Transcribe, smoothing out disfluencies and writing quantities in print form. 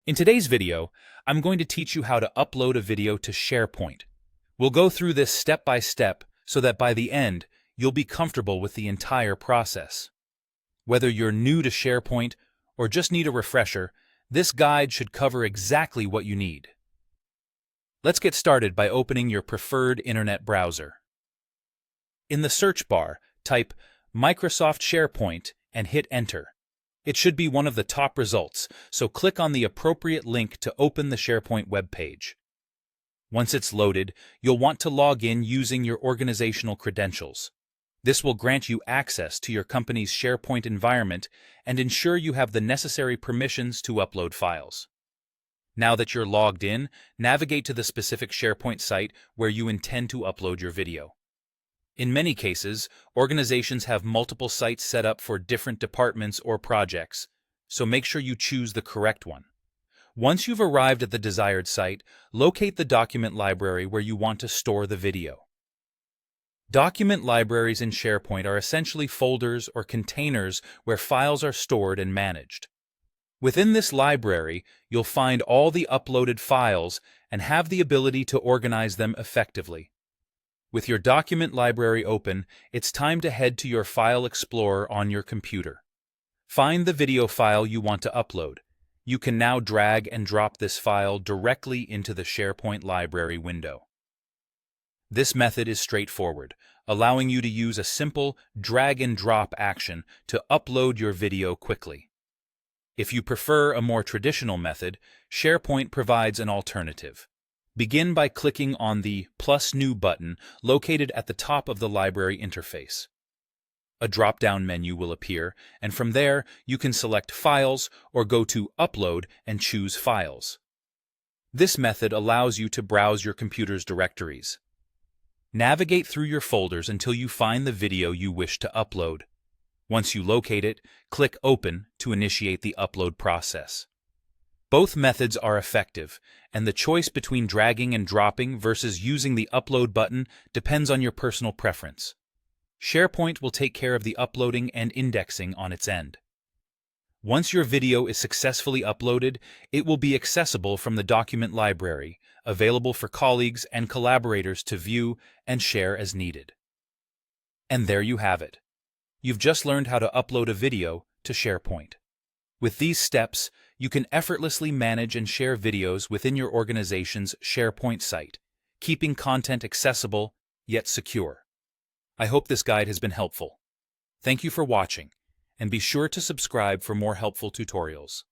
In today's video, I'm going to teach you how to upload a video to Sharepoint. We'll go through this step by step so that by the end, you'll be comfortable with the entire process. Whether you're new to Sharepoint or just need a refresher, this guide should cover exactly what you need. Let's get started by opening your preferred internet browser. In the search bar, type Microsoft SharePoint and hit Enter. It should be one of the top results, so click on the appropriate link to open the SharePoint web page. Once it's loaded, you'll want to log in using your organizational credentials. This will grant you access to your company's SharePoint environment and ensure you have the necessary permissions to upload files. Now that you're logged in, navigate to the specific SharePoint site where you intend to upload your video. In many cases, organizations have multiple sites set up for different departments or projects, so make sure you choose the correct one. Once you've arrived at the desired site, locate the document library where you want to store the video. Document libraries in SharePoint are essentially folders or containers where files are stored and managed. Within this library, you'll find all the uploaded files and have the ability to organize them effectively. With your document library open, it's time to head to your File Explorer on your computer. Find the video file you want to upload. You can now drag and drop this file directly into the SharePoint library window. This method is straightforward, allowing you to use a simple drag and drop action to upload your video quickly. If you prefer a more traditional method, SharePoint provides an alternative. Begin by clicking on the Plus New button located at the top of the library interface. A drop-down menu will appear, and from there you can select Files or go to Upload and choose Files. This method allows you to browse your computer's directories. Navigate through your folders until you find the video you wish to upload. Once you locate it, click Open to initiate the upload process. Both methods are effective, and the choice between dragging and dropping versus using the Upload button depends on your personal preference. SharePoint will take care of the uploading and indexing on its end. Once your video is successfully uploaded, it will be accessible from the document library, available for colleagues and collaborators to view and share as needed. And there you have it. You've just learned how to upload a video to SharePoint. With these steps, you can effortlessly manage and share videos within your organization's SharePoint site, keeping content accessible yet secure. I hope this guide has been helpful. Thank you for watching, and be sure to subscribe for more helpful tutorials.